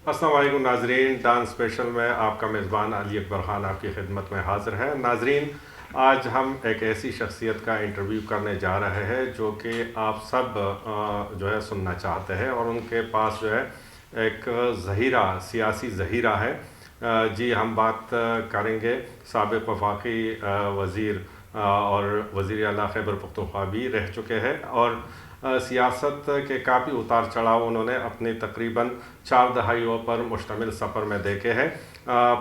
السلام علیکم ناظرین، ڈان اسپیشل میں آپ کا میزبان علی اکبر خان آپ کی خدمت میں حاضر ہے۔ ناظرین، آج ہم ایک ایسی شخصیت کا انٹرویو کرنے جا رہے ہیں جو کہ آپ سب جو ہے سننا چاہتے ہیں، اور ان کے پاس جو ہے ایک ذخیرہ، سیاسی ذخیرہ ہے۔ جی، ہم بات کریں گے سابق وفاقی وزیر اور وزیر اعلیٰ خیبر پختونخوا بھی رہ چکے ہیں، اور سیاست کے کافی اتار چڑھاؤ انہوں نے اپنی تقریباً 4 دہائیوں پر مشتمل سفر میں دیکھے ہیں۔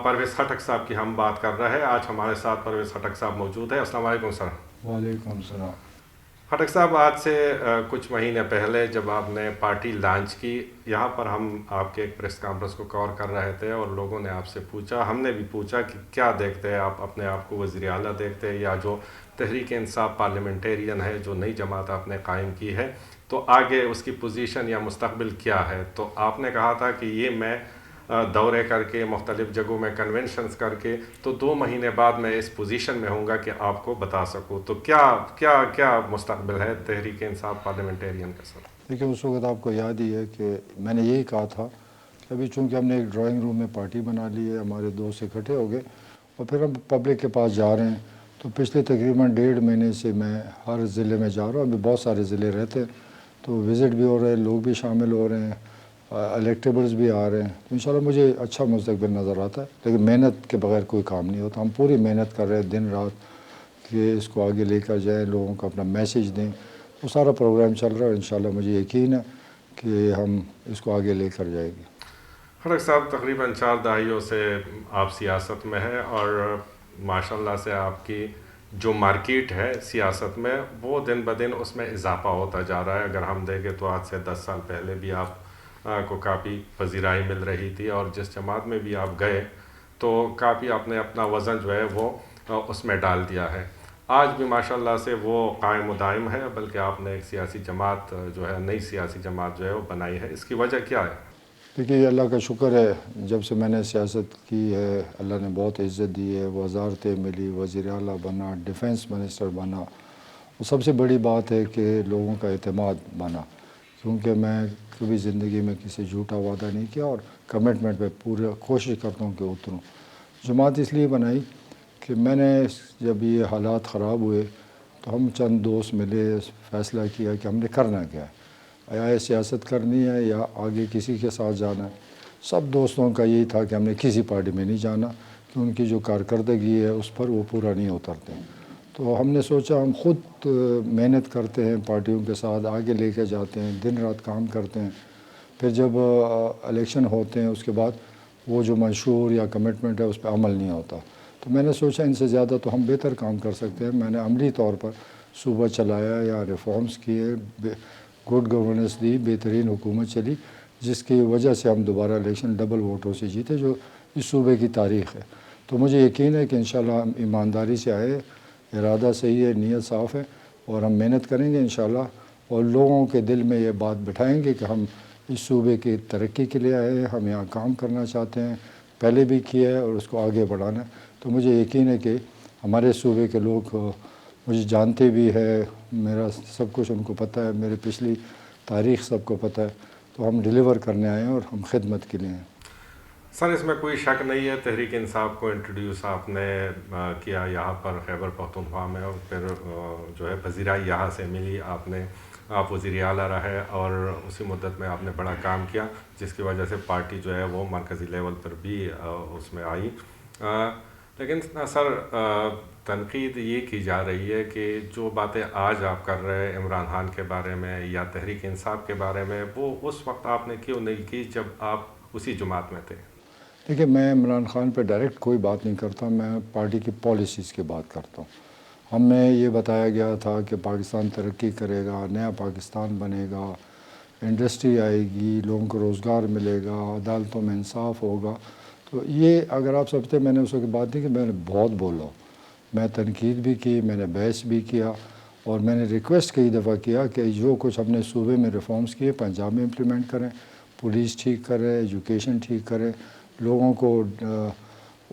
پرویز خٹک صاحب کی ہم بات کر رہے ہیں۔ آج ہمارے ساتھ پرویز خٹک صاحب موجود ہیں۔ السلام علیکم سر۔ وعلیکم السلام۔ خٹک صاحب، آج سے کچھ مہینے پہلے جب آپ نے پارٹی لانچ کی، یہاں پر ہم آپ کے ایک پریس کانفرنس کو کور کر رہے تھے، اور لوگوں نے آپ سے پوچھا، ہم نے بھی پوچھا کہ کیا دیکھتے ہیں آپ؟ اپنے آپ کو وزیر اعلیٰ دیکھتے ہیں، یا جو تحریک انصاف پارلیمنٹیرین ہے، جو نئی جماعت آپ نے قائم کی ہے، تو آگے اس کی پوزیشن یا مستقبل کیا ہے؟ تو آپ نے کہا تھا کہ یہ میں دورے کر کے، مختلف جگہوں میں کنونشنز کر کے، تو 2 مہینے بعد میں اس پوزیشن میں ہوں گا کہ آپ کو بتا سکوں۔ تو کیا مستقبل ہے تحریک انصاف پارلیمنٹیرین کا سر؟ دیکھیے، اس وقت آپ کو یاد ہی ہے کہ میں نے یہی کہا تھا کہ ابھی چونکہ ہم نے ایک ڈرائنگ روم میں پارٹی بنا لی ہے، ہمارے دوست اکٹھے ہو گئے اور پھر ہم پبلک کے پاس جا رہے ہیں، تو پچھلے تقریباً 1.5 مہینے سے میں ہر ضلع میں جا رہا ہوں۔ ابھی بہت سارے ضلع رہتے ہیں، تو وزٹ بھی ہو رہے ہیں، لوگ بھی شامل ہو رہے ہیں، الیکٹیبلز بھی آ رہے ہیں، تو انشاءاللہ مجھے اچھا مستقبل نظر آتا ہے۔ لیکن محنت کے بغیر کوئی کام نہیں ہوتا، ہم پوری محنت کر رہے ہیں دن رات کہ اس کو آگے لے کر جائیں، لوگوں کو اپنا میسیج دیں۔ وہ سارا پروگرام چل رہا ہے، انشاءاللہ مجھے یقین ہے کہ ہم اس کو آگے لے کر جائیں گے۔ خٹک صاحب، تقریباً 4 دہائیوں سے آپ سیاست میں ہیں، اور ماشاءاللہ سے آپ کی جو مارکیٹ ہے سیاست میں، وہ دن بدن اس میں اضافہ ہوتا جا رہا ہے۔ اگر ہم دیکھیں تو آج سے 10 سال پہلے بھی آپ کو کافی پذیرائی مل رہی تھی، اور جس جماعت میں بھی آپ گئے تو کافی آپ نے اپنا وزن جو ہے وہ اس میں ڈال دیا ہے۔ آج بھی ماشاءاللہ سے وہ قائم و دائم ہے، بلکہ آپ نے ایک سیاسی جماعت جو ہے، نئی سیاسی جماعت جو ہے وہ بنائی ہے۔ اس کی وجہ کیا ہے؟ دیکھیے، اللہ کا شکر ہے، جب سے میں نے سیاست کی ہے اللہ نے بہت عزت دی ہے، وزارتیں ملی، وزیر اعلیٰ بنا، ڈیفنس منسٹر بنا۔ وہ سب سے بڑی بات ہے کہ لوگوں کا اعتماد بنا، کیونکہ میں کبھی زندگی میں کسی جھوٹا وعدہ نہیں کیا، اور کمٹمنٹ پہ پورا کوشش کرتا ہوں کہ اتروں۔ جماعت اس لیے بنائی کہ میں نے جب یہ حالات خراب ہوئے تو ہم چند دوست ملے، فیصلہ کیا کہ ہم نے کرنا کیا ہے، یا سیاست کرنی ہے یا آگے کسی کے ساتھ جانا ہے۔ سب دوستوں کا یہی تھا کہ ہم نے کسی پارٹی میں نہیں جانا، کہ ان کی جو کارکردگی ہے اس پر وہ پورا نہیں اترتے۔ تو ہم نے سوچا ہم خود محنت کرتے ہیں، پارٹیوں کے ساتھ آگے لے کے جاتے ہیں، دن رات کام کرتے ہیں، پھر جب الیکشن ہوتے ہیں اس کے بعد وہ جو منشور یا کمٹمنٹ ہے اس پہ عمل نہیں ہوتا۔ تو میں نے سوچا ان سے زیادہ تو ہم بہتر کام کر سکتے ہیں۔ میں نے عملی طور پر صوبہ چلایا یا ریفارمز کیے، گڈ گورننس دی، بہترین حکومت چلی، جس کی وجہ سے ہم دوبارہ الیکشن ڈبل ووٹوں سے جیتے، جو اس صوبے کی تاریخ ہے۔ تو مجھے یقین ہے کہ انشاءاللہ ہم ایمانداری سے آئے، ارادہ صحیح ہے، نیت صاف ہے، اور ہم محنت کریں گے انشاءاللہ، اور لوگوں کے دل میں یہ بات بٹھائیں گے کہ ہم اس صوبے کی ترقی کے لیے آئے ہیں، ہم یہاں کام کرنا چاہتے ہیں، پہلے بھی کیا ہے اور اس کو آگے بڑھانا ہے۔ تو مجھے یقین ہے کہ ہمارے صوبے کے لوگ مجھے جانتے بھی ہے، میرا سب کچھ ان کو پتہ ہے، میری پچھلی تاریخ سب کو پتہ ہے، تو ہم ڈیلیور کرنے آئے ہیں اور ہم خدمت کے لیے ہیں۔ سر، اس میں کوئی شک نہیں ہے، تحریک انصاف کو انٹروڈیوس آپ نے کیا یہاں پر خیبر پختونخوا میں، اور پھر جو ہے پذیرائی یہاں سے ملی، آپ وزیر اعلیٰ رہے، اور اسی مدت میں آپ نے بڑا کام کیا، جس کی وجہ سے پارٹی جو ہے وہ مرکزی لیول پر بھی اس میں آئی۔ لیکن سر، تنقید یہ کی جا رہی ہے کہ جو باتیں آج آپ کر رہے ہیں عمران خان کے بارے میں یا تحریک انصاف کے بارے میں، وہ اس وقت آپ نے کیوں نہیں کی جب آپ اسی جماعت میں تھے؟ دیکھیے، میں عمران خان پہ ڈائریکٹ کوئی بات نہیں کرتا، میں پارٹی کی پالیسیز کی بات کرتا ہوں۔ ہمیں یہ بتایا گیا تھا کہ پاکستان ترقی کرے گا، نیا پاکستان بنے گا، انڈسٹری آئے گی، لوگوں کو روزگار ملے گا، عدالتوں میں انصاف ہوگا۔ تو یہ اگر آپ سمجھتے، میں نے اس وقت بات نہیں کہ میں نے بہت بولا، میں تنقید بھی کی، میں نے بحث بھی کیا، اور میں نے ریکویسٹ کئی دفعہ کیا کہ جو کچھ ہم نے صوبے میں ریفارمز کیے پنجاب میں امپلیمنٹ کریں، پولیس ٹھیک کریں، ایجوکیشن ٹھیک کریں، لوگوں کو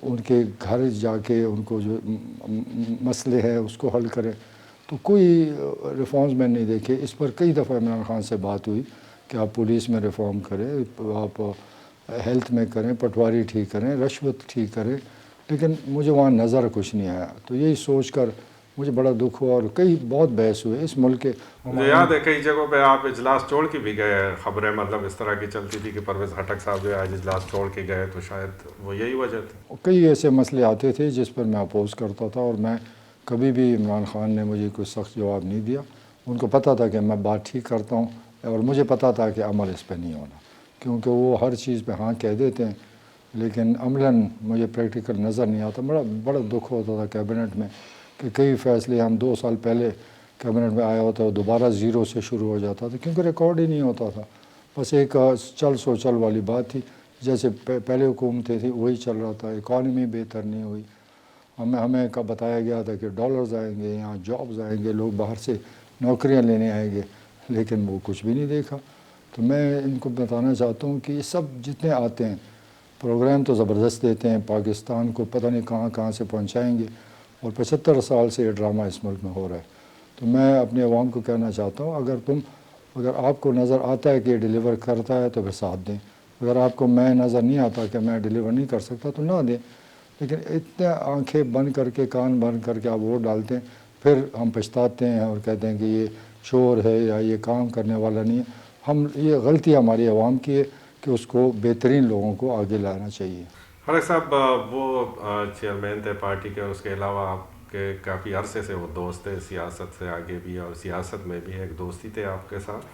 ان کے گھر جا کے ان کو جو مسئلے ہیں اس کو حل کریں۔ تو کوئی ریفارمز میں نہیں دیکھے۔ اس پر کئی دفعہ عمران خان سے بات ہوئی کہ آپ پولیس میں ریفارم کریں، آپ ہیلتھ میں کریں، پٹواری ٹھیک کریں، رشوت ٹھیک کریں، لیکن مجھے وہاں نظر کچھ نہیں آیا. تو یہی سوچ کر مجھے بڑا دکھ ہوا اور کئی بہت بحث ہوئے اس ملک کے. مجھے یاد ہے کئی جگہوں پہ آپ اجلاس چھوڑ کے بھی گئے، خبریں مطلب اس طرح کی چلتی تھی کہ پرویز خٹک صاحب جو ہے آج اجلاس چھوڑ کے گئے، تو شاید وہ یہی وجہ تھی. کئی ایسے مسئلے آتے تھے جس پر میں اپوز کرتا تھا، اور میں کبھی بھی عمران خان نے مجھے کوئی سخت جواب نہیں دیا. ان کو پتہ تھا کہ میں بات ٹھیک کرتا ہوں، اور مجھے پتہ تھا کہ عمل اس پہ نہیں ہونا، کیونکہ وہ ہر چیز پہ ہاں کہہ دیتے ہیں لیکن عملاً مجھے پریکٹیکل نظر نہیں آتا. بڑا دکھ ہوتا تھا کیبنٹ میں کہ کئی فیصلے ہم 2 سال پہلے کیبنٹ میں آیا ہوتا ہے وہ دوبارہ زیرو سے شروع ہو جاتا تھا، کیونکہ ریکارڈ ہی نہیں ہوتا تھا. بس ایک چل سو چل والی بات تھی، جیسے پہلے حکومتیں تھیں وہی چل رہا تھا. اکانومی بہتر نہیں ہوئی، ہمیں بتایا گیا تھا کہ ڈالرز آئیں گے، یہاں جابز آئیں گے، لوگ باہر سے نوکریاں لینے آئیں گے، لیکن وہ کچھ بھی نہیں دیکھا. تو میں ان کو بتانا چاہتا ہوں کہ یہ سب جتنے آتے ہیں پروگرام تو زبردست دیتے ہیں، پاکستان کو پتہ نہیں کہاں سے پہنچائیں گے، اور 75 سال سے یہ ڈرامہ اس ملک میں ہو رہا ہے. تو میں اپنے عوام کو کہنا چاہتا ہوں اگر آپ کو نظر آتا ہے کہ یہ ڈیلیور کرتا ہے تو پھر ساتھ دیں. اگر آپ کو میں نظر نہیں آتا کہ میں ڈیلیور نہیں کر سکتا تو نہ دیں. لیکن اتنے آنکھیں بند کر کے کان بند کر کے آپ ووٹ ڈالتے ہیں، پھر ہم پچھتاتے ہیں اور کہتے ہیں کہ یہ چور ہے یا یہ کام کرنے والا نہیں ہے. یہ غلطی ہماری عوام کی ہے کہ اس کو بہترین لوگوں کو آگے لانا چاہیے. خالق صاحب وہ چیئرمین تھے پارٹی کے، اس کے علاوہ آپ کے کافی عرصے سے وہ دوست تھے، سیاست سے آگے بھی اور سیاست میں بھی ایک دوستی تھے آپ کے ساتھ.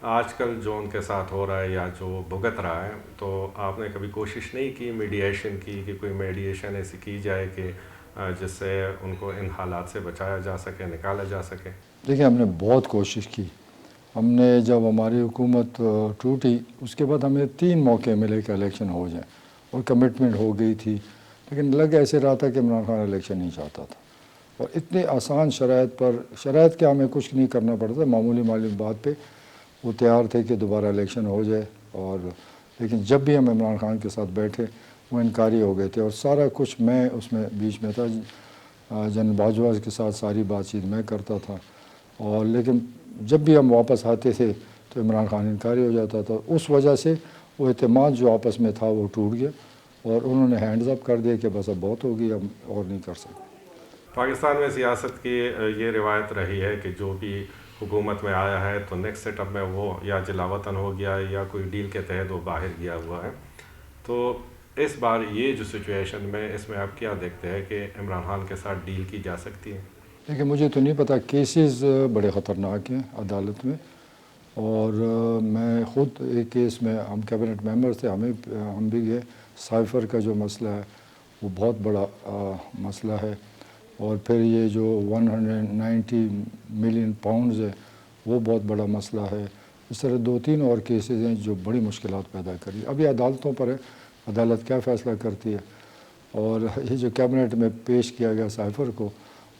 آج کل جو ان کے ساتھ ہو رہا ہے یا جو بھگت رہا ہے، تو آپ نے کبھی کوشش نہیں کی میڈیشن کی کہ کوئی میڈیشن ایسی کی جائے کہ جس سے ان کو ان حالات سے بچایا جا سکے، نکالا جا سکے؟ دیکھیں ہم نے بہت کوشش کی. ہم نے جب ہماری حکومت ٹوٹی اس کے بعد ہمیں 3 موقع ملے کہ الیکشن ہو جائے، اور کمٹمنٹ ہو گئی تھی، لیکن لگ ایسے رہا تھا کہ عمران خان الیکشن نہیں چاہتا تھا. اور اتنے آسان شرائط کے ہمیں کچھ نہیں کرنا پڑتا، معمولی بات پہ وہ تیار تھے کہ دوبارہ الیکشن ہو جائے. لیکن جب بھی ہم عمران خان کے ساتھ بیٹھے وہ انکاری ہو گئے تھے، اور سارا کچھ میں اس میں بیچ میں تھا. جنرل باجوہ کے ساتھ ساری بات چیت میں کرتا تھا، اور لیکن جب بھی ہم واپس آتے تھے تو عمران خان انکاری ہو جاتا تھا. اس وجہ سے وہ اعتماد جو آپس میں تھا وہ ٹوٹ گیا، اور انہوں نے ہینڈز اپ کر دیا کہ بس اب بہت ہوگی، ہم اور نہیں کر سکتے. پاکستان میں سیاست کی یہ روایت رہی ہے کہ جو بھی حکومت میں آیا ہے تو نیکسٹ سیٹ اپ میں وہ یا جلاوطن ہو گیا یا کوئی ڈیل کے تحت وہ باہر گیا ہوا ہے. تو اس بار یہ جو سچویشن میں اس میں آپ کیا دیکھتے ہیں کہ عمران خان کے ساتھ ڈیل کی جا سکتی ہے؟ لیکن مجھے تو نہیں پتہ، کیسز بڑے خطرناک ہیں عدالت میں، اور میں خود ایک کیس میں ہم کیبنٹ ممبر تھے، ہم بھی گئے. سائفر کا جو مسئلہ ہے وہ بہت بڑا مسئلہ ہے، اور پھر یہ جو 190 ملین پاؤنڈز ہے وہ بہت بڑا مسئلہ ہے. اس طرح 2-3 اور کیسز ہیں جو بڑی مشکلات پیدا کری. ابھی عدالتوں پر ہے، عدالت کیا فیصلہ کرتی ہے. اور یہ جو کیبنٹ میں پیش کیا گیا سائفر کو،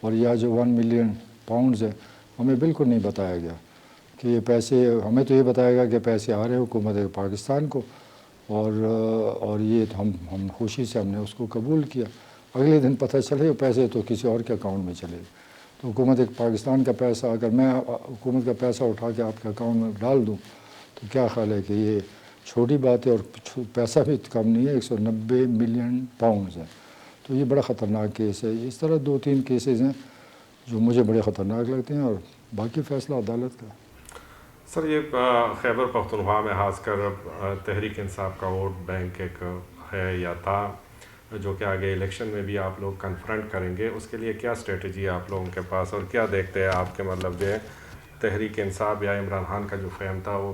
اور یہ جو 1 ملین پاؤنڈز ہے، ہمیں بالکل نہیں بتایا گیا کہ یہ پیسے، ہمیں تو یہ بتایا گیا کہ پیسے آ رہے ہیں حکومت پاکستان کو، اور یہ ہم خوشی سے ہم نے اس کو قبول کیا. اگلے دن پتہ چلے پیسے تو کسی اور کے اکاؤنٹ میں چلے گئے. تو حکومت پاکستان کا پیسہ، اگر میں حکومت کا پیسہ اٹھا کے آپ کے اکاؤنٹ میں ڈال دوں تو کیا خیال ہے کہ یہ چھوٹی بات ہے، اور پیسہ بھی کم نہیں ہے، 190 ملین پاؤنڈز ہے. تو یہ بڑا خطرناک کیس ہے. اس طرح 2-3 کیسز ہیں جو مجھے بڑے خطرناک لگتے ہیں، اور باقی فیصلہ عدالت کا. سر یہ خیبر پختونخوا میں خاص کر تحریک انصاف کا ووٹ بینک ایک ہے یا تھا، جو کہ آگے الیکشن میں بھی آپ لوگ کنفرنٹ کریں گے. اس کے لیے کیا اسٹریٹجی ہے آپ لوگوں کے پاس، اور کیا دیکھتے ہیں آپ کے مطلب جو ہے تحریک انصاف یا عمران خان کا جو فہم تھا وہ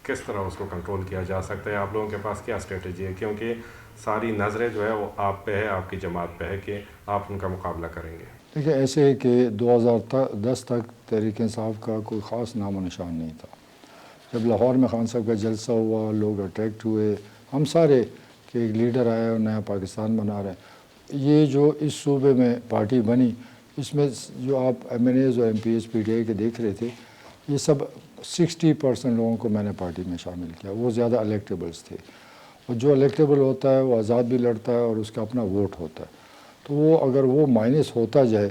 کس طرح اس کو کنٹرول کیا جا سکتا ہے؟ آپ لوگوں کے پاس کیا اسٹریٹجی ہے؟ کیونکہ ساری نظریں جو ہے وہ آپ پہ ہے، آپ کی جماعت پہ ہے کہ آپ ان کا مقابلہ کریں گے. دیکھیں ایسے ہے کہ 2010 تک تحریک انصاف کا کوئی خاص نام و نشان نہیں تھا. جب لاہور میں خان صاحب کا جلسہ ہوا، لوگ اٹریکٹ ہوئے، ہم سارے کہ ایک لیڈر آیا اور نیا پاکستان بنا رہے ہیں. یہ جو اس صوبے میں پارٹی بنی، اس میں جو آپ ایم این ایز اور M P Es P T I کے دیکھ رہے تھے، یہ سب 60% لوگوں کو میں نے پارٹی میں شامل کیا. وہ زیادہ الیکٹیبلز تھے، اور جو الیکٹیبل ہوتا ہے وہ آزاد بھی لڑتا ہے اور اس کا اپنا ووٹ ہوتا ہے. تو وہ اگر وہ مائنس ہوتا جائے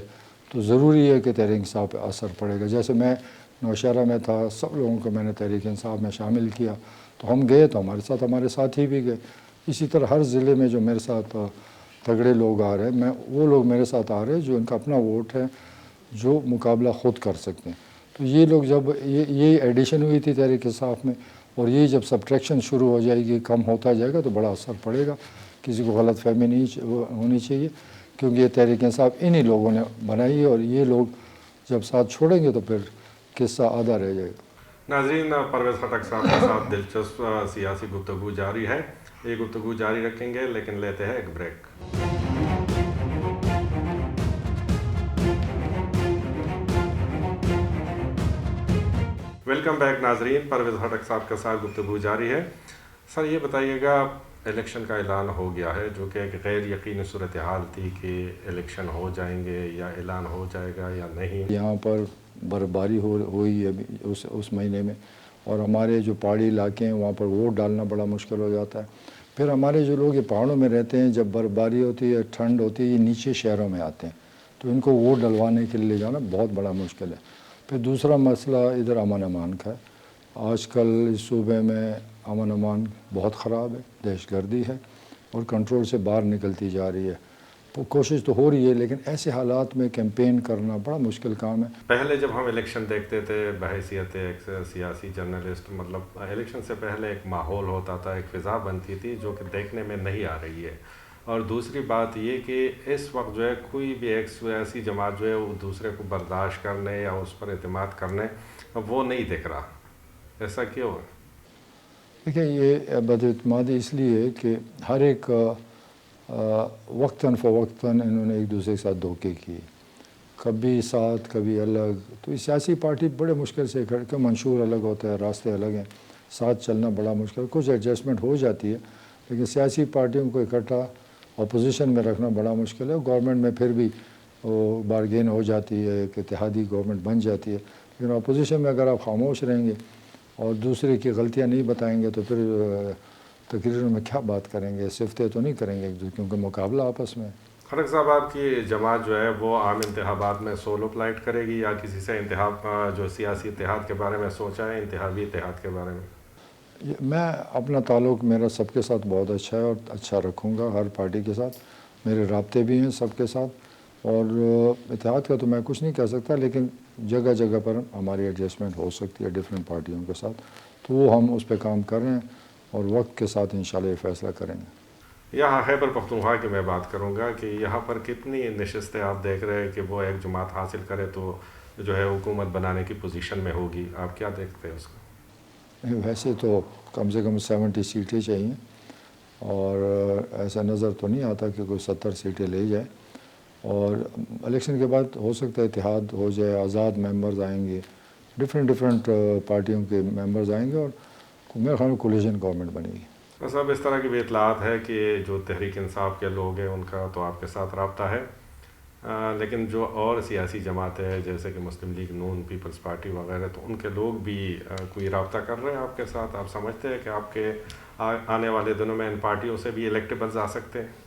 تو ضروری ہے کہ تحریک انصاف پہ اثر پڑے گا. جیسے میں نوشہرہ میں تھا، سب لوگوں کو میں نے تحریک انصاف میں شامل کیا، تو ہم گئے تو ہمارے ساتھ ہمارے ساتھی بھی گئے. اسی طرح ہر ضلع میں جو میرے ساتھ تگڑے لوگ آ رہے ہیں, وہ لوگ میرے ساتھ آ رہے ہیں جو ان کا اپنا ووٹ ہے, جو مقابلہ خود کر سکتے ہیں. تو یہ لوگ جب یہ ایڈیشن ہوئی تھی تحریک انصاف میں, اور یہ جب سبٹریکشن شروع ہو جائے گی, کم ہوتا جائے گا, تو بڑا اثر پڑے گا. کسی کو غلط فہمی نہیں ہونی چاہیے, کیونکہ یہ تحریک انصاف انہی لوگوں نے بنائی ہے, اور یہ لوگ جب ساتھ چھوڑیں گے تو پھر قصہ آدھا رہ جائے گا. ناظرین, پرویز خٹک صاحب کے ساتھ دلچسپ سیاسی گفتگو جاری ہے. یہ گفتگو جاری رکھیں گے, لیکن لیتے ہیں ایک بریک. ویلکم بیک ناظرین, پرویز خٹک صاحب کے ساتھ گفتگو جاری ہے. سر, یہ بتائیے گا, الیکشن کا اعلان ہو گیا ہے, جو کہ ایک غیر یقینی صورتحال تھی کہ الیکشن ہو جائیں گے یا اعلان ہو جائے گا یا نہیں. یہاں پر برفباری ہوئی ہے اس مہینے میں, اور ہمارے جو پہاڑی علاقے ہیں وہاں پر ووٹ ڈالنا بڑا مشکل ہو جاتا ہے. پھر ہمارے جو لوگ یہ پہاڑوں میں رہتے ہیں, جب برفباری ہوتی ہے, ٹھنڈ ہوتی ہے, یہ نیچے شہروں میں آتے ہیں, تو ان کو ووٹ ڈلوانے کے لیے جانا بہت بڑا مشکل ہے. پھر دوسرا مسئلہ ادھر امن امان کا ہے. آج کل اس صوبے میں امن امان بہت خراب ہے, دہشت گردی ہے, اور کنٹرول سے باہر نکلتی جا رہی ہے. کوشش تو ہو رہی ہے, لیکن ایسے حالات میں کیمپین کرنا بڑا مشکل کام ہے. پہلے جب ہم الیکشن دیکھتے تھے بحیثیت ایک سیاسی جرنلسٹ, مطلب الیکشن سے پہلے ایک ماحول ہوتا تھا, ایک فضا بنتی تھی جو کہ دیکھنے میں نہیں آ رہی ہے. اور دوسری بات یہ کہ اس وقت جو ہے کوئی بھی ایک سیاسی جماعت جو ہے وہ دوسرے کو برداشت کرنے یا اس پر اعتماد کرنے وہ نہیں دکھ رہا. ایسا کیوں ہے؟ دیکھیں, یہ بد اعتمادی اس لیے کہ ہر ایک وقتاً فوقتاً انہوں نے ایک دوسرے کے ساتھ دھوکے کیے, کبھی ساتھ کبھی الگ. تو اس سیاسی پارٹی بڑے مشکل سے کہ منشور الگ ہوتا ہے, راستے الگ ہیں, ساتھ چلنا بڑا مشکل. کچھ ایڈجسٹمنٹ ہو جاتی ہے, لیکن سیاسی پارٹیوں کو اکٹھا اپوزیشن میں رکھنا بڑا مشکل ہے. گورنمنٹ میں پھر بھی وہ بارگین ہو جاتی ہے, ایک اتحادی گورنمنٹ بن جاتی ہے. لیکن اپوزیشن میں اگر آپ خاموش رہیں گے اور دوسرے کی غلطیاں نہیں بتائیں گے, تو پھر تقریر میں کیا بات کریں گے, صفتیں تو نہیں کریں گے, کیونکہ مقابلہ آپس میں. خٹک صاحب, آپ کی جماعت جو ہے وہ عام انتخابات میں سولو فلائٹ کرے گی یا کسی سے جو سیاسی اتحاد کے بارے میں سوچا ہے, انتخابی اتحاد کے بارے میں؟ میں اپنا تعلق میرا سب کے ساتھ بہت اچھا ہے, اور اچھا رکھوں گا ہر پارٹی کے ساتھ. میرے رابطے بھی ہیں سب کے ساتھ, اور اتحاد کا تو میں کچھ نہیں کہہ سکتا, لیکن جگہ جگہ پر ہماری ایڈجسٹمنٹ ہو سکتی ہے ڈفرینٹ پارٹیوں کے ساتھ. تو وہ ہم اس پہ کام کر رہے ہیں, اور وقت کے ساتھ انشاءاللہ یہ فیصلہ کریں گے. یہاں خیبر پختونخوا کی میں بات کروں گا کہ یہاں پر کتنی نشستیں آپ دیکھ رہے ہیں کہ وہ ایک جماعت حاصل کرے تو جو ہے حکومت بنانے کی پوزیشن میں ہوگی. آپ کیا دیکھتے ہیں اس کو؟ ویسے تو کم سے کم 70 سیٹیں چاہیے, اور ایسا نظر تو نہیں آتا کہ کوئی 70 سیٹیں لے جائے. اور الیکشن کے بعد ہو سکتا ہے اتحاد ہو جائے, آزاد ممبرز آئیں گے, ڈفرینٹ پارٹیوں کے ممبرز آئیں گے, اور میرے خیال میں کولیشن گورنمنٹ بنے گی. صاحب, اس طرح کی بھی اطلاعات ہے کہ جو تحریک انصاف کے لوگ ہیں ان کا تو آپ کے ساتھ رابطہ ہے, لیکن جو اور سیاسی جماعتیں ہیں جیسے کہ مسلم لیگ نون, پیپلز پارٹی وغیرہ, تو ان کے لوگ بھی کوئی رابطہ کر رہے ہیں آپ کے ساتھ؟ آپ سمجھتے ہیں کہ آپ کے آنے والے دنوں میں ان پارٹیوں سے بھی الیکٹیبلز آ سکتے ہیں؟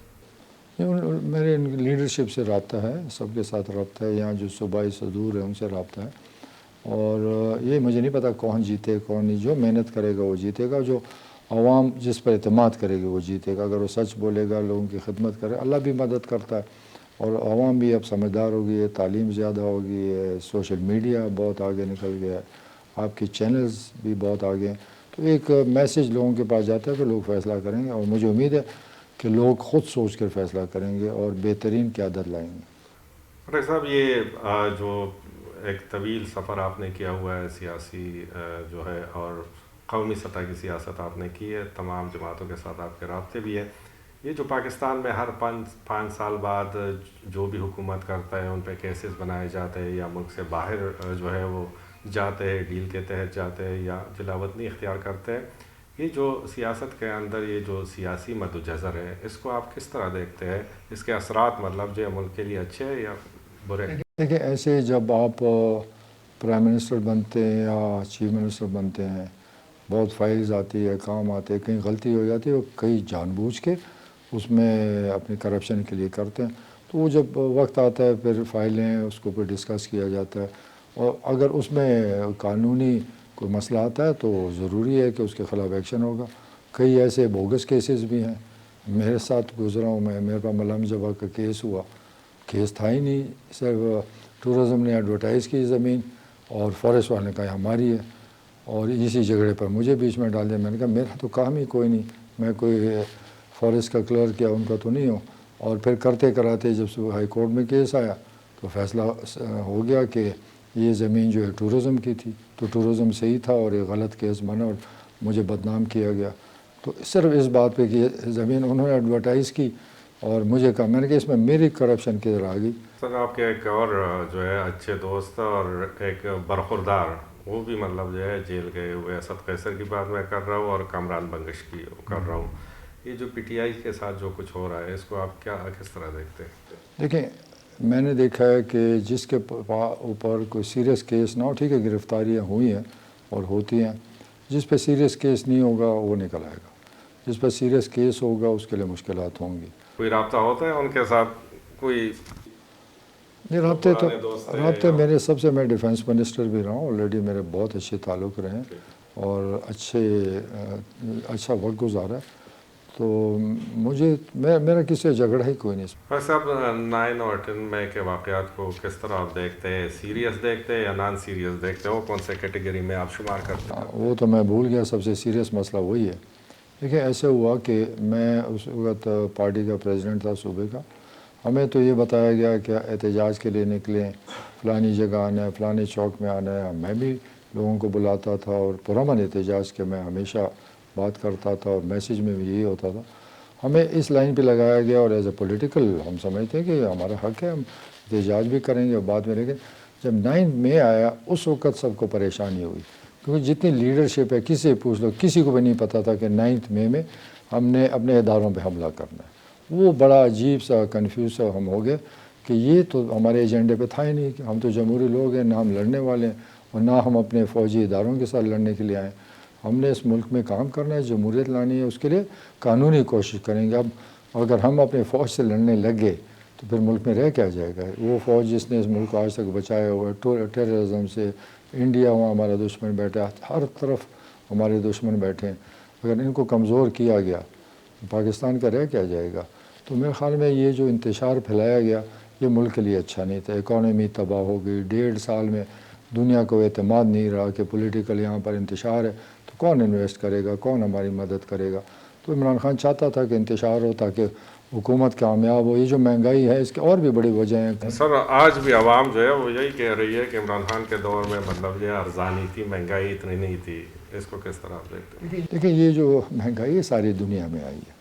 میرے لیڈرشپ سے رابطہ ہے, سب کے ساتھ رابطہ ہے. یہاں جو صوبائی صدور ہیں ان سے رابطہ ہے, اور یہ مجھے نہیں پتا کون جیتے کون نہیں. جو محنت کرے گا وہ جیتے گا, جو عوام جس پر اعتماد کرے گی وہ جیتے گا. اگر وہ سچ بولے گا, لوگوں کی خدمت کرے, اللہ بھی مدد کرتا ہے, اور عوام بھی اب سمجھدار ہوگی ہے, تعلیم زیادہ ہوگی ہے, سوشل میڈیا بہت آگے نکل گیا ہے, آپ کی چینلز بھی بہت آگے ہیں. تو ایک میسیج لوگوں کے پاس جاتا ہے, تو لوگ فیصلہ کریں گے, اور مجھے امید ہے کہ لوگ خود سوچ کر فیصلہ کریں گے اور بہترین قیادت لائیں گے. ڈاکٹر صاحب, یہ جو ایک طویل سفر آپ نے کیا ہوا ہے سیاسی جو ہے, اور قومی سطح کی سیاست آپ نے کی ہے, تمام جماعتوں کے ساتھ آپ کے رابطے بھی ہیں. یہ جو پاکستان میں ہر 5 سال بعد جو بھی حکومت کرتا ہے ان پہ کیسز بنائے جاتے ہیں, یا ملک سے باہر جو ہے وہ جاتے ہیں, ڈیل کے تحت جاتے ہیں, یا جلا وطنی اختیار کرتے ہیں, یہ جو سیاست کے اندر یہ جو سیاسی مد و جزر ہے, اس کو آپ کس طرح دیکھتے ہیں؟ اس کے اثرات مطلب جو ہے ملک کے لیے اچھے ہیں یا برے؟ دیکھیں, ایسے جب آپ پرائم منسٹر بنتے ہیں یا چیف منسٹر بنتے ہیں, بہت فائلز آتی ہے, کام آتے ہیں, کہیں غلطی ہو جاتی ہے, اور کئی جان بوجھ کے اس میں اپنی کرپشن کے لیے کرتے ہیں. تو وہ جب وقت آتا ہے پھر فائلیں اس کو پھر ڈسکس کیا جاتا ہے, اور اگر اس میں قانونی کوئی مسئلہ آتا ہے تو ضروری ہے کہ اس کے خلاف ایکشن ہوگا. کئی ایسے بوگس کیسز بھی ہیں. میرے ساتھ گزرا ہوں میں, میرے پاس ملام جبا کا کیس ہوا, کیس تھا ہی نہیں, صرف ٹورزم نے ایڈورٹائز کی زمین اور فارسٹ والے نے کہا ہماری ہے, اور اسی جھگڑے پر مجھے بیچ میں ڈال دیا. میں نے کہا میرا تو کام ہی کوئی نہیں, میں کوئی فارسٹ کا کلرک یا ان کا تو نہیں ہوں. اور پھر کرتے کراتے جب ہائی کورٹ میں کیس آیا تو فیصلہ ہو گیا کہ یہ زمین جو ہے ٹورزم کی تھی, تو ٹورزم صحیح تھا اور یہ غلط کیس بنا اور مجھے بدنام کیا گیا. تو صرف اس بات پہ کہ زمین انہوں نے ایڈورٹائز کی اور مجھے کہا, میں نے کہا اس میں میری کرپشن کدھر آ گئی. سر آپ کے ایک اور جو ہے اچھے دوست اور ایک برخوردار, وہ بھی مطلب جو ہے جیل گئے ہوئے. اسد قیصر کی بات میں کر رہا ہوں اور کامران بنگش کی کر رہا ہوں. یہ جو پی ٹی آئی کے ساتھ جو کچھ ہو رہا ہے, اس کو آپ کس طرح دیکھتے ہیں؟ دیکھیں, میں نے دیکھا ہے کہ جس کے اوپر کوئی سیریس کیس نہ ہو, ٹھیک ہے گرفتاریاں ہوئی ہیں اور ہوتی ہیں, جس پہ سیریس کیس نہیں ہوگا وہ نکل آئے گا, جس پہ سیریس کیس ہوگا اس کے لیے مشکلات ہوں گی. کوئی رابطہ ہوتا ہے ان کے ساتھ؟ کوئی نہیں, رابطے میرے سب سے, میں ڈیفینس منسٹر بھی رہا ہوں, آلریڈی میرے بہت اچھے تعلق رہے ہیں اور اچھا وقت گزارا ہے. تو میرا کسی سے جھگڑا ہی کوئی نہیں. ویسے آپ 9 اور 10 مئی کے واقعات کو کس طرح آپ دیکھتے ہیں؟ سیریس دیکھتے ہیں یا نان سیریس دیکھتے ہیں؟ وہ کون سے کیٹیگری میں آپ شمار کرتے ہیں؟ وہ تو میں بھول گیا, سب سے سیریس مسئلہ وہی ہے. دیکھیں ایسے ہوا کہ میں اس وقت پارٹی کا پریزیڈنٹ تھا صوبے کا. ہمیں تو یہ بتایا گیا کہ احتجاج کے لیے نکلیں, فلانی جگہ آنا ہے, فلانی چوک میں آنا ہے. میں بھی لوگوں کو بلاتا تھا اور پرامن احتجاج کے میں ہمیشہ بات کرتا تھا اور میسیج میں بھی یہی ہوتا تھا. ہمیں اس لائن پہ لگایا گیا اور ایز اے پولیٹیکل ہم سمجھتے ہیں کہ ہمارا حق ہے, ہم احتجاج بھی کریں گے اور بعد میں. لیکن جب 9 مئی آیا اس وقت سب کو پریشانی ہوئی, کیونکہ جتنی لیڈرشپ ہے کسی سے پوچھ لو, کسی کو بھی نہیں پتہ تھا کہ 9 مئی میں ہم نے اپنے اداروں پہ حملہ کرنا ہے. وہ بڑا عجیب سا کنفیوز سا ہم ہو گئے کہ یہ تو ہمارے ایجنڈے پہ تھا ہی نہیں, کہ ہم تو جمہوری لوگ ہیں, نہ ہم لڑنے والے ہیں اور نہ ہم اپنے فوجی اداروں کے ساتھ لڑنے کے لیے آئے. ہم نے اس ملک میں کام کرنا ہے, جمہوریت لانی ہے, اس کے لیے قانونی کوشش کریں گے. اب اگر ہم اپنے فوج سے لڑنے لگ گئے تو پھر ملک میں رہ کیا جائے گا؟ وہ فوج جس نے اس ملک کو آج تک بچایا ہوا ہے ٹیررزم سے, انڈیا وہاں ہمارا دشمن بیٹھا ہے, ہر طرف ہمارے دشمن بیٹھے ہیں. اگر ان کو کمزور کیا گیا پاکستان کا رہ کیا جائے گا؟ تو میرے خیال میں یہ جو انتشار پھیلایا گیا یہ ملک کے لیے اچھا نہیں تھا. اکانومی تباہ ہو گئی, 1.5 سال میں دنیا کو اعتماد نہیں رہا کہ پولیٹیکل یہاں پر انتشار ہے تو کون انویسٹ کرے گا, کون ہماری مدد کرے گا. تو عمران خان چاہتا تھا کہ انتشار ہو تاکہ حکومت کامیاب ہو. یہ جو مہنگائی ہے اس کے اور بھی بڑی وجہ ہیں. سر آج بھی عوام جو ہے وہ یہی کہہ رہی ہے کہ عمران خان کے دور میں مطلب یہ ارزانی تھی, مہنگائی اتنی نہیں تھی. اس کو کس طرح آپ دیکھتے ہیں؟ دیکھیں یہ جو مہنگائی ہے ساری دنیا میں آئی ہے,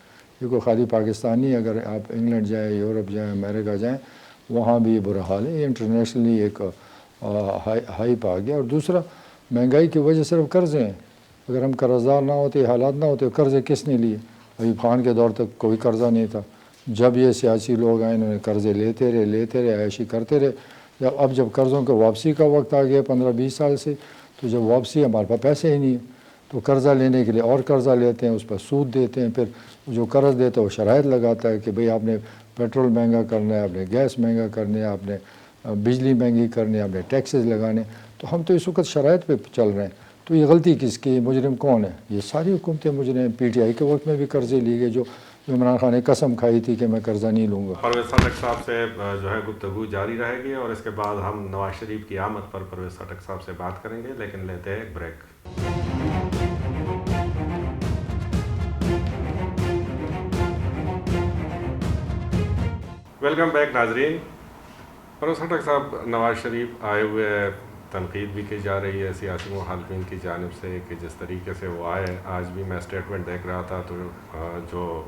یہ کوئی خالی پاکستانی, اگر آپ انگلینڈ جائیں, یورپ جائیں, امریکہ جائیں, وہاں بھی یہ برا حال ہے. یہ انٹرنیشنلی ایک ہائپ آ گیا. اور دوسرا مہنگائی کی وجہ صرف قرضے ہیں. اگر ہم قرض دار نہ ہوتے, حالات نہ ہوتے, قرضے کس نے لیے؟ ایوب خان کے دور تک کوئی قرضہ نہیں تھا. جب یہ سیاسی لوگ آئے انہوں نے قرضے لیتے رہے عیاشی کرتے رہے. اب جب قرضوں کے واپسی کا وقت آ گیا 15-20 سال سے, تو جب واپسی ہمارے پاس پیسے ہی نہیں ہیں تو قرضہ لینے کے لیے اور قرضہ لیتے ہیں, اس پر سود دیتے ہیں. پھر جو قرض دیتا ہے وہ شرائط لگاتا ہے کہ بھئی آپ نے پیٹرول مہنگا کرنا ہے, آپ نے گیس مہنگا کرنا ہے, آپ نے بجلی مہنگی کرنی ہے, آپ نے ٹیکسز لگانے. تو ہم تو اس وقت شرائط پہ چل رہے ہیں. تو یہ غلطی کس کی, مجرم کون ہے؟ یہ ساری حکومتیں مجرم. پی ٹی آئی کے وقت میں بھی قرضے لی گئے, جو عمران خان نے قسم کھائی تھی کہ میں قرضہ نہیں لوں گا. پرویز خٹک صاحب سے جو ہے گفتگو جاری رہے گی اور اس کے بعد ہم نواز شریف کی آمد پر پرویز خٹک صاحب سے بات کریں گے, لیکن لیتے ہیں ایک بریک. ویلکم بیک ناظرین. پرویز خٹک صاحب, نواز شریف آئے ہوئے, تنقید بھی کی جا رہی ہے سیاسی مخالفین کی جانب سے کہ جس طریقے سے وہ آئے. آج بھی میں اسٹیٹمنٹ دیکھ رہا تھا تو جو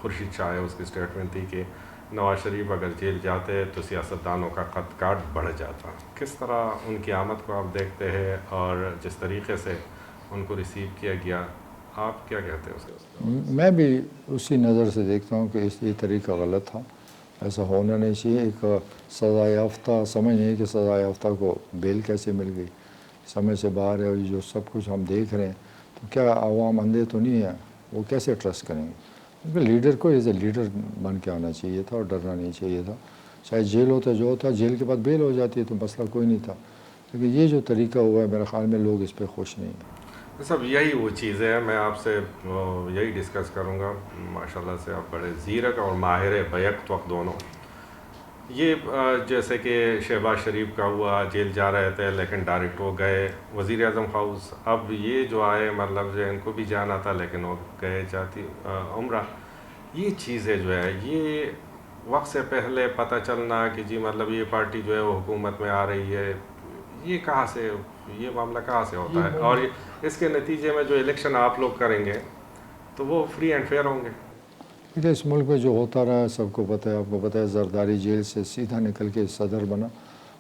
خورشید شاہ ہے اس کی اسٹیٹمنٹ تھی کہ نواز شریف اگر جیل جاتے تو سیاستدانوں کا خط کاٹ بڑھ جاتا. کس طرح ان کی آمد کو آپ دیکھتے ہیں اور جس طریقے سے ان کو ریسیو کیا گیا, آپ کیا کہتے ہیں اس کے؟ میں بھی اسی نظر سے دیکھتا ہوں کہ یہ طریقہ غلط تھا, ایسا ہونا نہیں چاہیے. ایک سزا یافتہ سمجھ نہیں کہ سزا یافتہ کو بیل کیسے مل گئی, سمجھ سے باہر ہے. اور یہ جو سب کچھ ہم دیکھ رہے ہیں تو کیا عوام اندھے تو نہیں ہیں؟ وہ کیسے ٹرسٹ کریں گے؟ کیونکہ لیڈر کو ایز اے لیڈر بن کے آنا چاہیے تھا اور ڈرنا نہیں چاہیے تھا. چاہے جیل ہوتا جو ہوتا, جیل کے بعد بیل ہو جاتی ہے تو مسئلہ کوئی نہیں تھا. لیکن یہ جو طریقہ ہوا ہے میرے خیال میں لوگ اس پہ خوش نہیں ہیں. سب یہی وہ چیز ہے. میں آپ سے یہی ڈسکس کروں گا. ماشاءاللہ سے آپ بڑے زیرک اور ماہر بیک وقت دونوں. یہ جیسے کہ شہباز شریف کا ہوا، جیل جا رہے تھے لیکن ڈائریکٹ وہ گئے وزیر اعظم ہاؤس. اب یہ جو آئے مطلب جو ان کو بھی جانا تھا لیکن وہ گئے جاتی عمرہ. یہ چیزیں جو ہے یہ وقت سے پہلے پتہ چلنا کہ جی مطلب یہ پارٹی جو ہے وہ حکومت میں آ رہی ہے، یہ کہاں سے، یہ معاملہ کہاں سے ہوتا ہے؟ اور اس کے نتیجے میں جو الیکشن آپ لوگ کریں گے تو وہ فری اینڈ فیئر ہوں گے؟ دیکھیے اس ملک میں جو ہوتا رہا ہے سب کو پتہ ہے. آپ کو پتہ ہے زرداری جیل سے سیدھا نکل کے صدر بنا.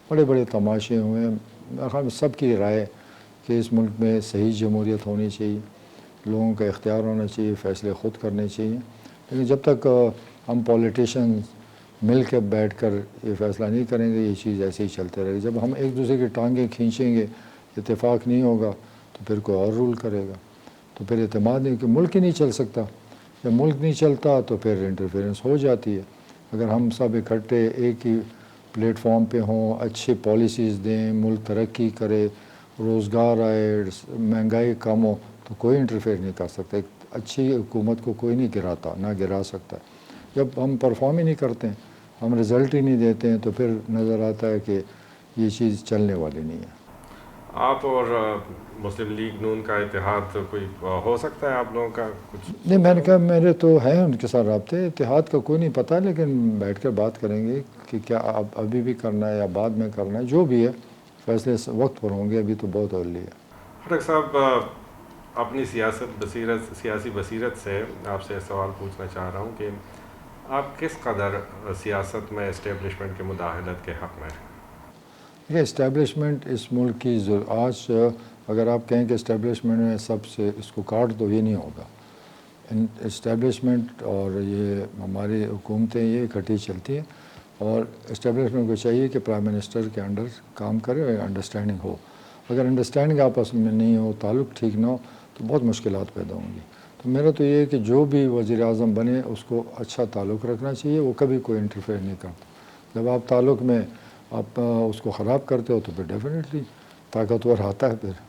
بڑے بڑے تماشے ہوئے ہیں. میرے خیال میں سب کی رائے ہے کہ اس ملک میں صحیح جمہوریت ہونی چاہیے، لوگوں کا اختیار ہونا چاہیے، فیصلے خود کرنے چاہیے. لیکن جب تک ہم پولیٹیشین مل کے بیٹھ کر یہ فیصلہ نہیں کریں گے، یہ چیز ایسے ہی چلتے رہے گی. جب ہم ایک دوسرے کی ٹانگیں کھینچیں گے، اتفاق نہیں ہوگا تو پھر کوئی اور رول کرے گا، تو پھر اعتماد نہیں، کہ ملک ہی نہیں چل سکتا. جب ملک نہیں چلتا تو پھر انٹرفیئرنس ہو جاتی ہے. اگر ہم سب اکٹھے ایک ہی پلیٹ فارم پہ ہوں، اچھی پالیسیز دیں، ملک ترقی کرے، روزگار آئے، مہنگائی کم ہو، تو کوئی انٹرفیئر نہیں کر سکتا. ایک اچھی حکومت کو کوئی نہیں گراتا، نہ گرا سکتا. جب ہم پرفارم ہی نہیں کرتے ہیں، ہم رزلٹ ہی نہیں دیتے ہیں، تو پھر نظر آتا ہے کہ یہ چیز چلنے والی نہیں ہے. آپ اور مسلم لیگ نون کا اتحاد کوئی ہو سکتا ہے آپ لوگوں کا کچھ؟ نہیں، میں نے کہا میرے تو ہیں ان کے ساتھ رابطے. اتحاد کا کوئی نہیں پتہ، لیکن بیٹھ کر بات کریں گے کہ کیا ابھی بھی کرنا ہے یا بعد میں کرنا ہے. جو بھی ہے فیصلے وقت پر ہوں گے، ابھی تو بہت ارلی ہے. خٹک صاحب، اپنی سیاسی بصیرت سے آپ سے سوال پوچھنا چاہ رہا ہوں کہ آپ کس قدر سیاست میں اسٹیبلشمنٹ کے مداخلت کے حق میں ہیں؟ یہ اسٹیبلشمنٹ اس ملک کی آج اگر آپ کہیں کہ اسٹیبلشمنٹ میں سب سے اس کو کاٹ دو، یہ نہیں ہوگا. اسٹیبلشمنٹ اور یہ ہماری حکومتیں یہ اکٹھی چلتی ہیں، اور اسٹیبلشمنٹ کو چاہیے کہ پرائم منسٹر کے انڈر کام کرے اور انڈرسٹینڈنگ ہو. اگر انڈرسٹینڈنگ آپس میں نہیں ہو، تعلق ٹھیک نہ ہو، تو بہت مشکلات پیدا ہوں گی. تو میرا تو یہ ہے کہ جو بھی وزیر اعظم بنے اس کو اچھا تعلق رکھنا چاہیے. وہ کبھی کوئی انٹرفیئر نہیں کرتا. جب آپ تعلق میں آپ اس کو خراب کرتے ہو تو پھر ڈیفینیٹلی طاقتور آتا ہے. پھر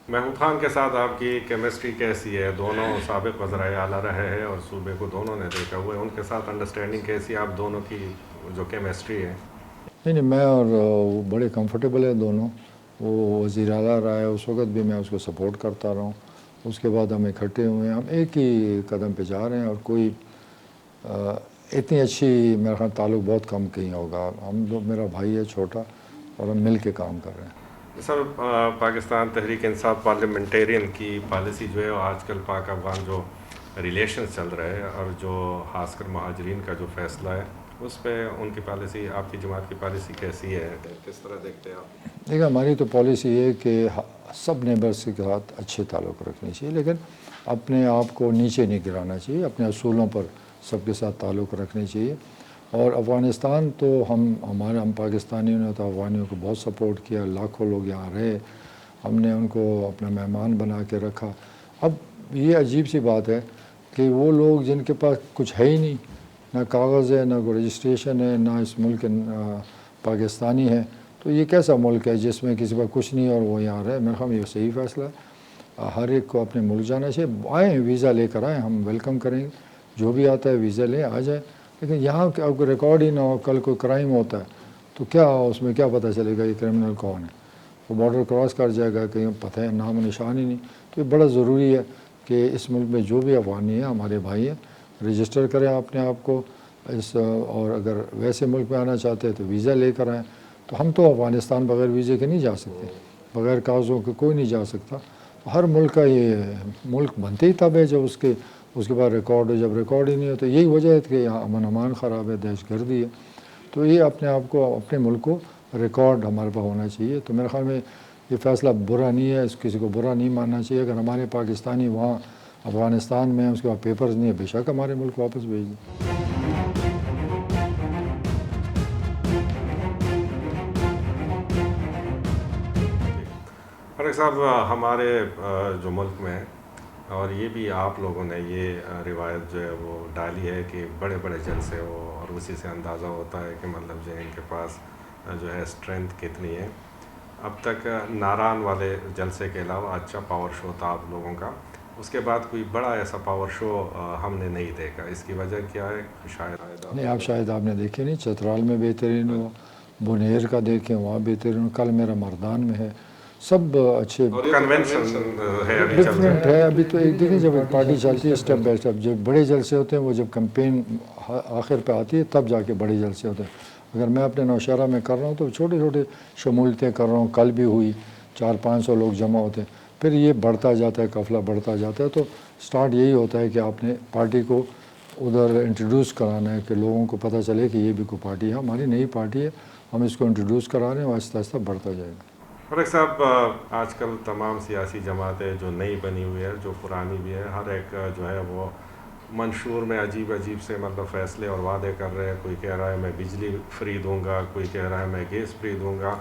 محمود خان کے ساتھ آپ کی کیمسٹری کیسی ہے؟ دونوں سابق وزرائے اعلیٰ رہے ہیں اور صوبے کو دونوں نے دیکھا ہوا ہے. ان کے ساتھ انڈرسٹینڈنگ کیسی ہے آپ دونوں کی جو کیمسٹری ہے؟ نہیں، میں اور وہ بڑے کمفرٹیبل ہیں دونوں. وہ وزیر اعلیٰ رہا ہے، اس وقت بھی میں اس کو سپورٹ کرتا رہا ہوں. اس کے بعد ہم اکٹھے ہوئے ہیں، ہم ایک ہی قدم پہ جا رہے ہیں. اور کوئی اتنی اچھی میرا خیال تعلق بہت کم کہیں ہوگا. ہم لوگ، میرا بھائی ہے چھوٹا، اور ہم مل کے کام کر رہے ہیں. سر، پاکستان تحریک انصاف پارلیمنٹیرین کی پالیسی جو ہے وہ آج کل پاک افغان جو ریلیشنز چل رہے ہیں اور جو خاص کر مہاجرین کا جو فیصلہ ہے اس پہ ان کی پالیسی، آپ کی جماعت کی پالیسی کیسی ہے؟ کس طرح دیکھتے ہیں آپ؟ دیکھیں، ہماری تو پالیسی یہ ہے کہ سب نیبرس کے ساتھ اچھے تعلق رکھنے چاہیے، لیکن اپنے آپ کو نیچے نہیں گرانا چاہیے. اپنے اصولوں پر سب کے ساتھ تعلق رکھنے چاہیے. اور افغانستان تو ہم پاکستانیوں نے تو افغانیوں کو بہت سپورٹ کیا. لاکھوں لوگ یہاں رہے، ہم نے ان کو اپنا مہمان بنا کے رکھا. اب یہ عجیب سی بات ہے کہ وہ لوگ جن کے پاس کچھ ہے ہی نہیں، نہ کاغذ ہے، نہ کوئی رجسٹریشن ہے، نہ اس ملک کے پاکستانی ہے، تو یہ کیسا ملک ہے جس میں کسی پر کچھ نہیں اور وہ یہاں رہے؟ میرے خیال میں یہ صحیح فیصلہ ہے. ہر ایک کو اپنے ملک جانا چاہیے. آئیں، ویزا لے کر آئیں، ہم ویلکم کریں گے. جو بھی آتا ہے ویزا لیں، آ جائیں. لیکن یہاں اب ریکارڈ ہی نہ ہو، کل کوئی کرائم ہوتا ہے تو کیا اس میں کیا پتہ چلے گا یہ کرمنل کون ہے؟ وہ بارڈر کراس کر جائے گا، کہیں پتہ ہے، نام و نشان ہی نہیں. تو یہ بڑا ضروری ہے کہ اس ملک میں جو بھی افغانی ہیں، ہمارے بھائی ہیں، رجسٹر کریں اپنے آپ کو اور اگر ویسے ملک میں آنا چاہتے ہیں تو ویزا لے کر آئیں. تو ہم تو افغانستان بغیر ویزے کے نہیں جا سکتے، بغیر کاغذوں کے کوئی نہیں جا سکتا. ہر ملک کا یہ ملک بنتے ہی تب ہے جب اس کے بعد ریکارڈ ہو. جب ریکارڈ ہی نہیں ہو تو یہی وجہ ہے کہ یہاں امن امان خراب ہے، دہشت گردی ہے. تو یہ اپنے آپ کو، اپنے ملک کو ریکارڈ ہمارے پاس ہونا چاہیے. تو میرے خیال میں یہ فیصلہ برا نہیں ہے، کسی کو برا نہیں ماننا چاہیے. اگر ہمارے پاکستانی وہاں افغانستان میں اس کے بعد پیپرز نہیں ہے، بے شک ہمارے ملک واپس بھیج دیں. خٹک صاحب، ہمارے جو ملک میں، اور یہ بھی آپ لوگوں نے یہ روایت جو ہے وہ ڈالی ہے کہ بڑے بڑے جلسے ہو اور اسی سے اندازہ ہوتا ہے کہ مطلب جو ہے ان کے پاس جو ہے اسٹرینتھ کتنی ہے. اب تک ناران والے جلسے کے علاوہ اچھا پاور شو تھا آپ لوگوں کا، اس کے بعد کوئی بڑا ایسا پاور شو ہم نے نہیں دیکھا، اس کی وجہ کیا ہے؟ شاید نہیں، شاید آپ نے دیکھے نہیں، چترال میں بہترین ہوا، بنیر کا دیکھیں وہاں بہترین، کل میرا مردان میں ہے، سب اچھے کنونشن ہے ابھی چل رہا ڈفرینٹ ہے. ابھی تو ایک دیکھیں جب ایک پارٹی چلتی ہے اسٹیپ بائی اسٹیپ، جب بڑے جلسے ہوتے ہیں وہ جب کمپین آخر پہ آتی ہے تب جا کے بڑے جلسے ہوتے ہیں. اگر میں اپنے نوشہرہ میں کر رہا ہوں تو چھوٹے چھوٹے شمولیتیں کر رہا ہوں، کل بھی ہوئی 400-500 لوگ جمع ہوتے ہیں، پھر یہ بڑھتا جاتا ہے، قافلہ بڑھتا جاتا ہے. تو سٹارٹ یہی ہوتا ہے کہ آپ نے پارٹی کو ادھر انٹروڈیوس کرانا ہے کہ لوگوں کو پتہ چلے کہ یہ بھی کوئی پارٹی ہے، ہماری نئی پارٹی ہے، ہم اس کو انٹروڈیوس کرا رہے ہیں اور آہستہ آہستہ بڑھتا جائے گا. فاروق صاحب، آج کل تمام سیاسی جماعتیں جو نئی بنی ہوئی ہے، جو پرانی بھی ہے، ہر ایک جو ہے وہ منشور میں عجیب عجیب سے مطلب فیصلے اور وعدے کر رہے ہیں. کوئی کہہ رہا ہے میں بجلی فری دوں گا، کوئی کہہ رہا ہے میں گیس فری دوں گا.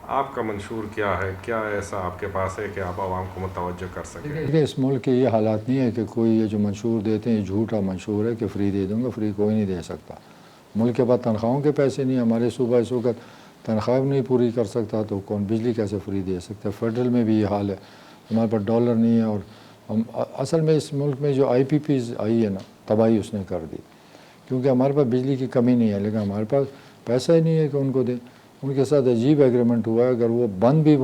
آپ کا منشور کیا ہے؟ کیا ایسا آپ کے پاس ہے کہ آپ عوام کو متوجہ کر سکیں؟ دیکھیں، اس ملک کے یہ حالات نہیں ہے کہ کوئی یہ جو منشور دیتے ہیں یہ جھوٹا منشور ہے کہ فری دے دوں گا. فری کوئی نہیں دے سکتا. ملک کے پاس تنخواہوں کے پیسے نہیں، ہمارے صوبہ اس وقت تنخواہ نہیں پوری کر سکتا تو کون بجلی کیسے فری دے سکتا ہے؟ فیڈرل میں بھی یہ حال ہے، ہمارے پاس ڈالر نہیں ہے. اور ہم اصل میں اس ملک میں جو آئی پی پیز آئی ہے نا، تباہی اس نے کر دی، کیونکہ ہمارے پاس بجلی کی کمی نہیں ہے لیکن ہمارے پاس پیسہ ہی نہیں ہے کہ ان کو دیں. ان کے ساتھ عجیب ایگریمنٹ ہوا ہے، اگر وہ بند بھی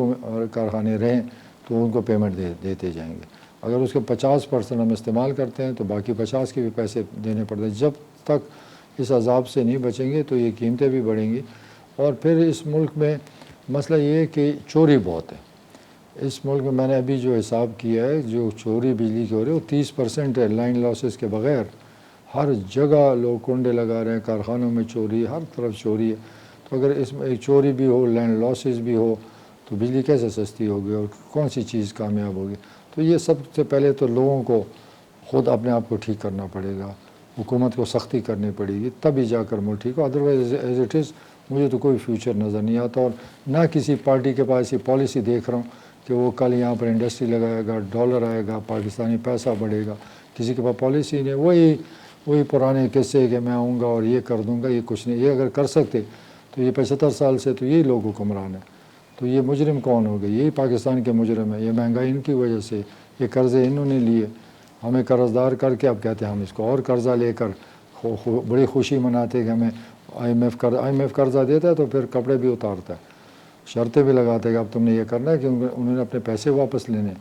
کارخانے رہیں تو ان کو پیمنٹ دیتے جائیں گے. اگر اس کے 50% ہم استعمال کرتے ہیں تو باقی 50 کے بھی پیسے دینے پڑتے ہیں. جب تک اس عذاب سے نہیں بچیں گے تو یہ قیمتیں بھی بڑھیں گی. اور پھر اس ملک میں مسئلہ یہ ہے کہ چوری بہت ہے. اس ملک میں میں نے ابھی جو حساب کیا ہے، جو چوری بجلی کی ہو رہی ہے وہ 30% ہے. لائن لاسز کے بغیر ہر جگہ لوگ کنڈے لگا رہے ہیں، کارخانوں میں چوری، ہر طرف چوری ہے. تو اگر اس میں چوری بھی ہو، لینڈ لاسز بھی ہو، تو بجلی کیسے سستی ہوگی اور کون سی چیز کامیاب ہوگی؟ تو یہ سب سے پہلے تو لوگوں کو خود اپنے آپ کو ٹھیک کرنا پڑے گا، حکومت کو سختی کرنی پڑے گی، تبھی جا کر ملک ٹھیک ہو. ادروائز ایز اٹ از مجھے تو کوئی فیوچر نظر نہیں آتا. اور نہ کسی پارٹی کے پاس یہ پالیسی دیکھ رہا ہوں کہ وہ کل یہاں پر انڈسٹری لگائے گا، ڈالر آئے گا، پاکستانی پیسہ بڑھے گا. کسی کے پاس پالیسی نہیں. وہی پرانے قصے کہ میں آؤں گا اور یہ کر دوں گا. یہ کچھ نہیں. یہ اگر کر سکتے تو یہ 75 سال سے تو یہی لوگ حکمران ہیں. تو یہ مجرم کون ہو گئے؟ یہی پاکستان کے مجرم ہیں. یہ مہنگائی ان کی وجہ سے، یہ قرضے انہوں نے لیے، ہمیں قرض دار کر کے اب کہتے ہیں ہم اس کو اور قرضہ لے کر بڑی خوشی مناتے کہ ہمیں آئی ایم ایف قرضہ دیتا ہے تو پھر کپڑے بھی اتارتا ہے، شرطیں بھی لگاتے کہ اب تم نے یہ کرنا ہے کہ انہوں نے اپنے پیسے واپس لینے.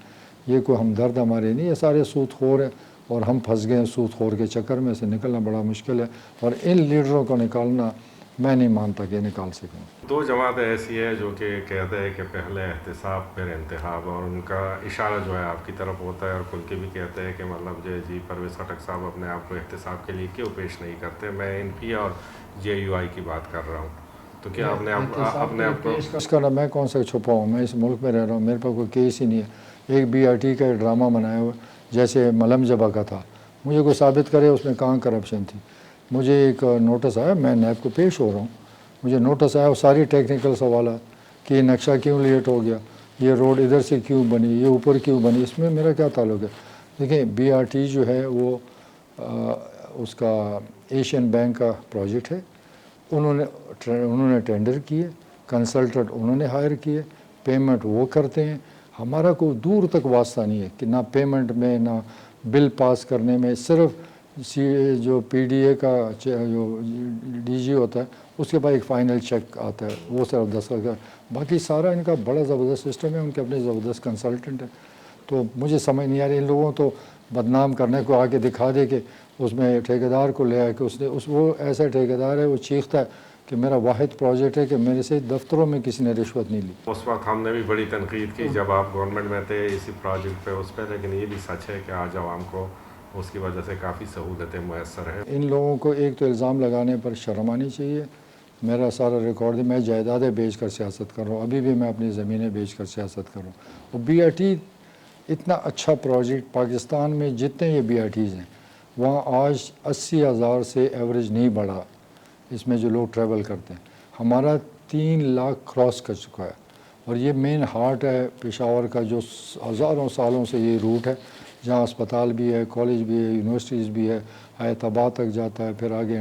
یہ کوئی ہمدرد ہمارے نہیں، یہ سارے سود خور ہیں اور ہم پھنس گئے ہیں سود خور کے چکر میں. سے نکلنا بڑا مشکل ہے اور ان لیڈروں کو نکالنا میں نہیں مانتا کہ نکال سکیں. دو جماعتیں ایسی ہے جو کہ کہتے ہیں کہ پہلے احتساب پھر انتخاب، اور ان کا اشارہ جو ہے آپ کی طرف ہوتا ہے، اور کل کے بھی کہتے ہیں کہ مطلب جی پرویز خٹک صاحب اپنے آپ کو احتساب کے لیے کیوں پیش نہیں کرتے. میں ان پی اور جے یو آئی کی بات کر رہا ہوں. تو کیا آپ نے اپنے آپ کو پیش کرنا؟ میں کون سا چھپاؤں؟ میں اس ملک میں رہ رہا ہوں، میرے پاس کوئی کیس ہی نہیں ہے. ایک بی آر ٹی کا ڈرامہ بنایا ہوا جیسے ملم جبہ کا تھا. مجھے کوئی ثابت کرے اس میں کہاں کرپشن تھی. مجھے ایک نوٹس آیا، میں نیب کو پیش ہو رہا ہوں، مجھے نوٹس آیا وہ ساری ٹیکنیکل سوالات کہ یہ نقشہ کیوں لیٹ ہو گیا، یہ روڈ ادھر سے کیوں بنی، یہ اوپر کیوں بنی، اس میں میرا کیا تعلق ہے؟ دیکھیں، بی آر ٹی جو ہے وہ اس کا ایشین بینک کا پروجیکٹ ہے. انہوں نے ٹینڈر کیے، کنسلٹنٹ انہوں نے ہائر کیے، پیمنٹ وہ کرتے ہیں. ہمارا کوئی دور تک واسطہ نہیں ہے کہ نہ پیمنٹ میں نہ بل پاس کرنے میں. صرف جو پی ڈی اے کا جو ڈی جی ہوتا ہے اس کے بعد ایک فائنل چیک آتا ہے، وہ صرف دستخط کا. باقی سارا ان کا بڑا زبردست سسٹم ہے، ان کے اپنے زبردست کنسلٹنٹ ہیں. تو مجھے سمجھ نہیں آ رہی ان لوگوں تو بدنام کرنے کو آگے دکھا دے کہ اس میں ٹھیکیدار کو لے آئے کہ وہ ایسا ٹھیکیدار ہے، وہ چیختا ہے کہ میرا واحد پروجیکٹ ہے کہ میرے سے دفتروں میں کسی نے رشوت نہیں لی. اس وقت ہم نے بھی بڑی تنقید کی جب آپ گورنمنٹ میں تھے اسی پروجیکٹ پہ اس پہ، لیکن یہ بھی سچ ہے کہ آج عوام کو اس کی وجہ سے کافی سہولتیں میسر ہیں. ان لوگوں کو ایک تو الزام لگانے پر شرم آنی چاہیے. میرا سارا ریکارڈ ہے، میں جائیدادیں بیچ کر سیاست کر رہا ہوں، ابھی بھی میں اپنی زمینیں بیچ کر سیاست کر رہا ہوں. اور بی آر ٹی اتنا اچھا پروجیکٹ، پاکستان میں جتنے یہ بی آر ٹیز ہیں وہاں آج 80,000 سے ایوریج نہیں بڑھا اس میں جو لوگ ٹریول کرتے ہیں. ہمارا 3 لاکھ کراس کر چکا ہے اور یہ مین ہارٹ ہے پشاور کا، جو ہزاروں سالوں سے یہ روٹ ہے جہاں اسپتال بھی ہے، کالج بھی ہے، یونیورسٹیز بھی ہے، حیات آباد تک جاتا ہے، پھر آگے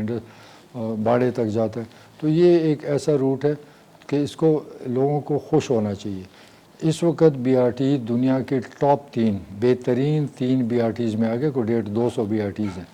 باڑے تک جاتا ہے. تو یہ ایک ایسا روٹ ہے کہ اس کو لوگوں کو خوش ہونا چاہیے. اس وقت بی آر ٹی دنیا کے ٹاپ 3 بہترین 3 بی آر ٹیز میں آگے کو 200 بی آر ٹیز ہیں,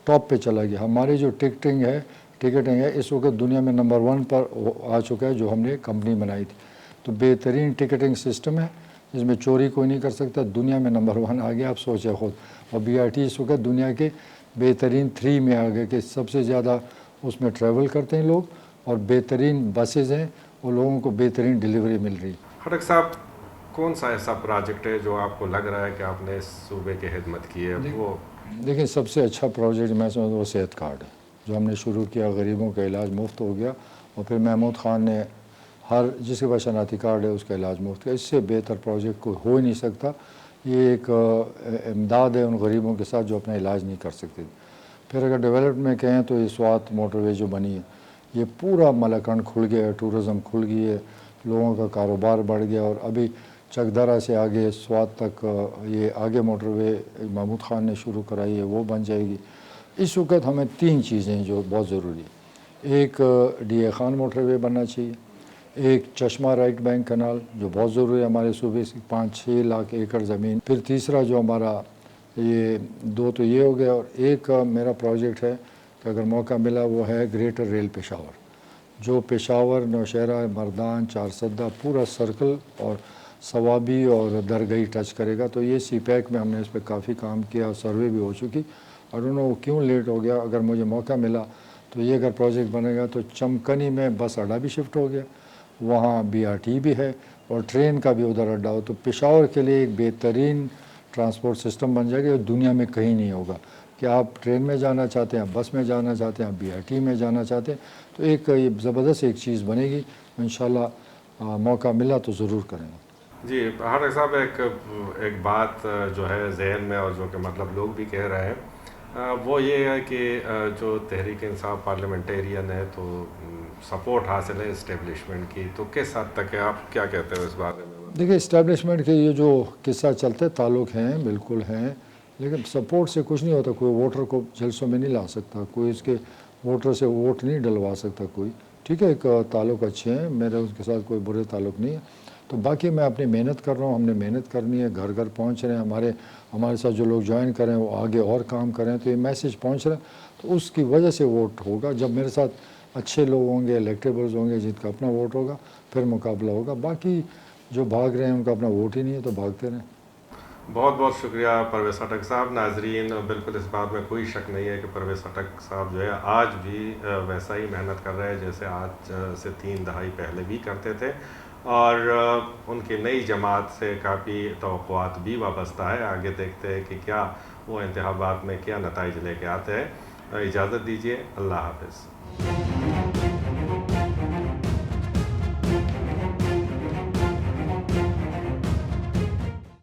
ٹاپ پہ چلا گیا. ہماری جو ٹکٹنگ ہے اس وقت دنیا میں نمبر 1 پر آ چکا ہے, جو ہم نے کمپنی بنائی تھی. تو بہترین ٹکٹنگ سسٹم ہے جس میں چوری کوئی نہیں کر سکتا, دنیا میں نمبر 1 آ گیا, آپ سوچیں خود. اور بی آر ٹی اس وقت دنیا کے بہترین 3 میں آ گئے کہ سب سے زیادہ اس میں ٹریول کرتے ہیں لوگ, اور بہترین بسیز ہیں اور لوگوں کو بہترین ڈیلیوری مل رہی. خٹک صاحب, کون سا ایسا پروجیکٹ ہے جو آپ کو لگ رہا ہے کہ آپ نے اس صوبے کی خدمت کی ہے؟ وہ دیکھیں, سب سے اچھا پروجیکٹ میں سمجھتا ہوں وہ صحت کارڈ ہے جو ہم نے شروع کیا. غریبوں کا علاج مفت ہو گیا, اور پھر محمود خان نے ہر جس کے پاس شناختی کارڈ ہے اس کا علاج مفت کیا. اس سے بہتر پروجیکٹ کوئی ہو ہی نہیں سکتا. یہ ایک امداد ہے ان غریبوں کے ساتھ جو اپنا علاج نہیں کر سکتے. پھر اگر ڈیولپمنٹ میں کہیں تو یہ سوات موٹر وے جو بنی ہے, یہ پورا ملاکنڈ کھل گیا ہے, ٹورزم کھل گئی ہے, لوگوں کا کاروبار بڑھ گیا. اور ابھی چکدرا سے آگے سوات تک یہ آگے موٹر وے محمود خان نے شروع کرائی ہے, وہ بن جائے گی. اس وقت ہمیں 3 چیزیں ہیں جو بہت ضروری ہے. ایک ڈی اے خان موٹر وے بننا چاہیے, ایک چشمہ رائٹ بینک کنال جو بہت ضروری ہے ہمارے صوبے سے 5-6 لاکھ ایکڑ زمین. پھر تیسرا جو ہمارا یہ 2 تو یہ ہو گیا, اور ایک میرا پروجیکٹ ہے کہ اگر موقع ملا وہ ہے گریٹر ریل پشاور, جو پشاور, نوشہرہ, مردان, چارسدہ پورا سرکل اور ثوابی اور درگاہی ٹچ کرے گا. تو یہ سی پیک میں ہم نے اس پہ کافی کام کیا, سروے بھی ہو چکی. اور انہوں وہ کیوں لیٹ ہو گیا, اگر مجھے موقع ملا تو یہ اگر پروجیکٹ بنے گا تو چمکنی میں بس اڈا بھی شفٹ ہو گیا, وہاں بی آر ٹی بھی ہے, اور ٹرین کا بھی ادھر اڈا ہو. تو پشاور کے لیے ایک بہترین ٹرانسپورٹ سسٹم بن جائے گا جو دنیا میں کہیں نہیں ہوگا, کہ آپ ٹرین میں جانا چاہتے ہیں, بس میں جانا چاہتے ہیں, بی آر ٹی میں جانا چاہتے ہیں, تو ایک یہ زبردست ایک چیز بنے گی. انشاءاللہ موقع ملا تو ضرور کریں گے. جی خٹک صاحب, ایک بات جو ہے ذہن میں, اور جو کہ مطلب لوگ بھی کہہ رہے ہیں, وہ یہ ہے کہ جو تحریک انصاف پارلیمنٹیرین ہے تو سپورٹ حاصل ہے اسٹیبلشمنٹ کی, تو کس حد تک ہے, آپ کیا کہتے ہیں اس بارے میں؟ دیکھیے, اسٹیبلشمنٹ کے یہ جو قصہ چلتے تعلق ہیں بالکل ہیں, لیکن سپورٹ سے کچھ نہیں ہوتا. کوئی ووٹر کو جلسوں میں نہیں لا سکتا, کوئی اس کے ووٹر سے ووٹ نہیں ڈلوا سکتا کوئی. ٹھیک ہے, ایک تعلق اچھے ہیں, میرے اس کے ساتھ کوئی برے تعلق نہیں ہے. تو باقی میں اپنی محنت کر رہا ہوں, ہم نے محنت کرنی ہے, گھر گھر پہنچ رہے ہیں, ہمارے ساتھ جو لوگ جوائن کریں وہ آگے اور کام کریں, تو یہ میسیج پہنچ رہا ہے. تو اس کی وجہ سے ووٹ ہوگا. جب میرے ساتھ اچھے لوگ ہوں گے, الیکٹیبلز ہوں گے, جن کا اپنا ووٹ ہوگا, پھر مقابلہ ہوگا. باقی جو بھاگ رہے ہیں ان کا اپنا ووٹ ہی نہیں ہے, تو بھاگتے رہیں. بہت بہت شکریہ پرویز خٹک صاحب. ناظرین, بالکل اس بات میں کوئی شک نہیں ہے کہ پرویز خٹک صاحب جو ہے آج بھی ویسا ہی محنت کر رہے ہیں جیسے آج سے 3 دہائی پہلے بھی کرتے تھے, اور ان کی نئی جماعت سے کافی توقعات بھی وابستہ ہے. آگے دیکھتے ہیں کہ کیا وہ انتخابات میں کیا نتائج لے کے آتے ہیں. اجازت دیجیے, اللہ حافظ.